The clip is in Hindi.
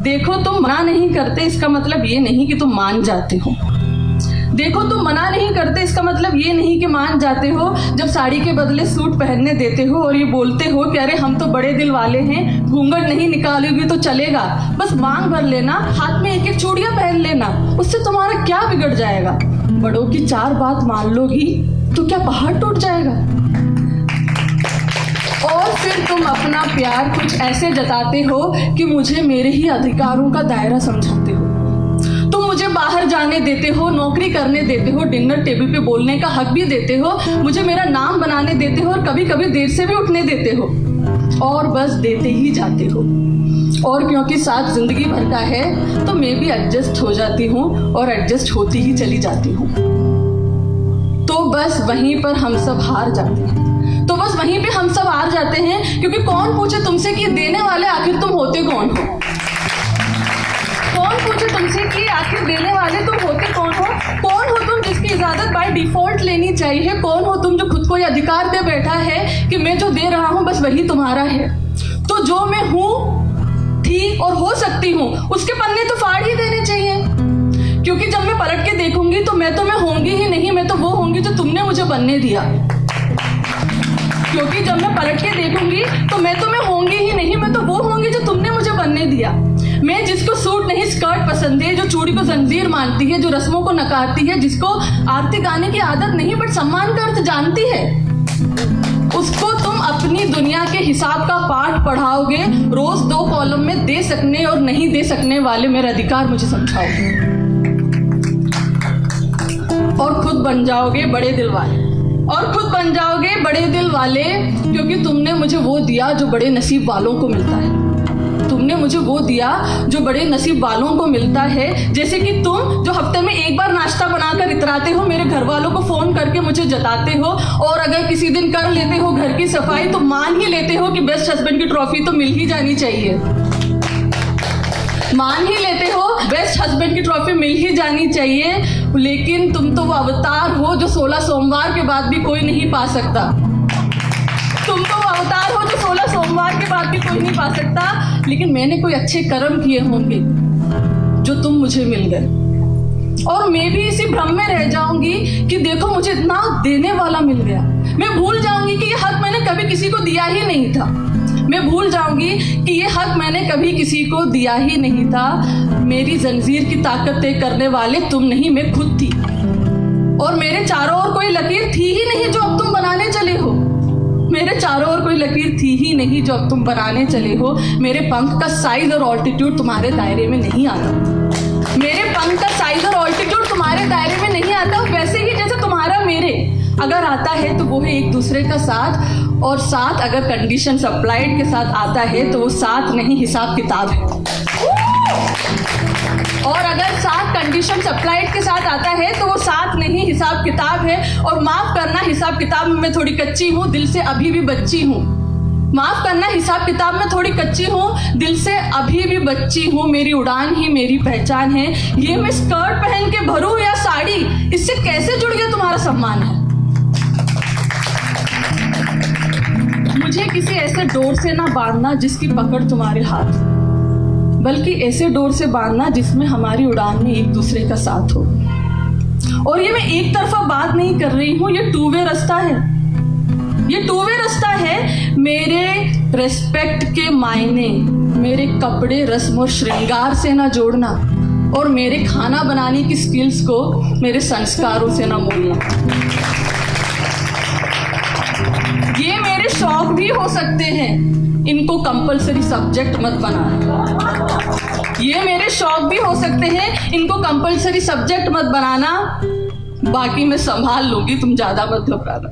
देखो तुम मना नहीं करते इसका मतलब ये नहीं कि तुम मान जाते हो। देखो तुम मना नहीं करते इसका मतलब ये नहीं कि मान जाते हो। जब साड़ी के बदले सूट पहनने देते हो और ये बोलते हो कि अरे हम तो बड़े दिल वाले हैं, घूंघट नहीं निकालोगी तो चलेगा, बस मांग भर लेना, हाथ में एक एक चूड़ियां पहन लेना, उससे तुम्हारा क्या बिगड़ जाएगा। बड़ों की 4 बात मान लोगी तो क्या पहाड़ टूट जाएगा। और फिर तुम अपना प्यार कुछ ऐसे जताते हो कि मुझे मेरे ही अधिकारों का दायरा समझाते हो। तुम मुझे बाहर जाने देते हो, नौकरी करने देते हो, डिनर टेबल पे बोलने का हक भी देते हो, मुझे मेरा नाम बनाने देते हो और कभी कभी देर से भी उठने देते हो, और बस देते ही जाते हो। और क्योंकि साथ जिंदगी भर का है तो मैं भी एडजस्ट हो जाती हूँ और एडजस्ट होती ही चली जाती हूँ। तो बस वहीं पर हम सब हार जाते हैं, तो बस वहीं पे हम सब हार जाते हैं, क्योंकि कौन पूछे तुमसे कि देने वाले आखिर तुम होते कौन हो। कौन पूछे तुमसे कि आखिर देने वाले तुम होते कौन हो। कौन हो तुम जिसकी इजाजत बाय डिफॉल्ट लेनी चाहिए। कौन हो तुम जो खुद को ये अधिकार दे बैठा है कि मैं जो दे रहा हूँ बस वही तुम्हारा है। तो जो मैं हूँ, थी और हो सकती हूँ, उसके पन्ने तो फाड़ ही देने चाहिए, क्योंकि जब मैं पलट के देखूंगी तो मैं होंगी ही नहीं, मैं तो वो होंगी जो तुमने मुझे बनने दिया। क्योंकि जब मैं पलट के देखूंगी तो मैं होंगी ही नहीं, मैं तो वो होंगी जो तुमने मुझे बनने दिया। मैं जिसको सूट नहीं स्कर्ट पसंद है, जो चूड़ी को जंजीर मानती है, जो रस्मों को नकारती है, जिसको आरती गाने की आदत नहीं बट सम्मान का अर्थ जानती है, उसको तुम अपनी दुनिया के हिसाब का पाठ पढ़ाओगे। रोज 2 कॉलम में दे सकने और नहीं दे सकने वाले मेरे अधिकार मुझे समझाओगे, और खुद बन जाओगे बड़े दिल वाले, और खुद बन जाओगे बड़े दिल वाले, क्योंकि तुमने मुझे वो दिया जो बड़े नसीब वालों को मिलता है। तुमने मुझे वो दिया जो बड़े नसीब वालों को मिलता है। जैसे कि तुम जो हफ्ते में एक बार नाश्ता बनाकर इतराते हो, मेरे घर वालों को फोन करके मुझे जताते हो, और अगर किसी दिन कर लेते हो घर की सफाई तो मान ही लेते हो कि बेस्ट हस्बैंड की ट्रॉफी तो मिल ही जानी चाहिए। मान ही लेते हो बेस्ट हस्बैंड की ट्रॉफी मिल ही जानी चाहिए। लेकिन तुम तो वो अवतार हो जो 16 सोमवार के बाद भी कोई नहीं पा सकता। तुम तो वो अवतार हो जो 16 सोमवार के बाद भी कोई नहीं पा सकता। लेकिन मैंने कोई अच्छे कर्म किए होंगे जो तुम मुझे मिल गए, और मैं भी इसी भ्रम में रह जाऊंगी कि देखो मुझे इतना देने वाला मिल गया। मैं भूल जाऊंगी कि ये हक मैंने कभी किसी को दिया ही नहीं था। मैं भूल जाऊंगी कि ये हक मैंने कभी किसी को दिया ही नहीं था। मेरी जंजीर की ताकत तय करने वाले तुम नहीं, मैं खुद थी, और मेरे चारों ओर कोई लकीर थी ही नहीं जो अब तुम बनाने चले हो। मेरे चारों ओर कोई लकीर थी ही नहीं जो अब तुम बनाने चले हो। मेरे पंख का साइज और ऑल्टीट्यूड तुम्हारे दायरे में नहीं आता। मेरे पंख का साइज और ऑल्टीट्यूड तुम्हारे दायरे में नहीं आता, वैसे ही जैसे तुम्हारा मेरे अगर आता है तो वो है एक दूसरे का साथ, और साथ अगर कंडीशन अप्लाइड के साथ आता है तो वो साथ नहीं हिसाब किताब है। और अगर साथ कंडीशन अप्लाइड के साथ आता है तो वो साथ नहीं हिसाब किताब है। और माफ करना, हिसाब किताब में मैं थोड़ी कच्ची हूँ, दिल से अभी भी बच्ची हूँ। माफ करना, हिसाब किताब में थोड़ी कच्ची हूँ, दिल से अभी भी बच्ची हूँ। मेरी उड़ान ही मेरी पहचान है। ये मैं स्कर्ट पहन के भरूं या साड़ी, इससे कैसे जुड़ गया तुम्हारा सम्मान है। मुझे किसी ऐसे डोर से ना बांधना जिसकी पकड़ तुम्हारे हाथ, बल्कि ऐसे डोर से बांधना जिसमें हमारी उड़ान में एक दूसरे का साथ हो। और ये मैं एक तरफा बात नहीं कर रही हूँ, ये 2 वे रास्ता है। ये 2 वे रास्ता है। मेरे रेस्पेक्ट के मायने मेरे कपड़े, रस्म और श्रृंगार से ना जोड़ना, और मेरे खाना बनाने की स्किल्स को मेरे संस्कारों से ना मोड़ना। ये मेरे शौक भी हो सकते हैं, इनको कंपलसरी सब्जेक्ट मत बनाना। ये मेरे शौक भी हो सकते हैं, इनको कंपलसरी सब्जेक्ट मत बनाना। बाकी मैं संभाल लूंगी, तुम ज्यादा मत घबराना।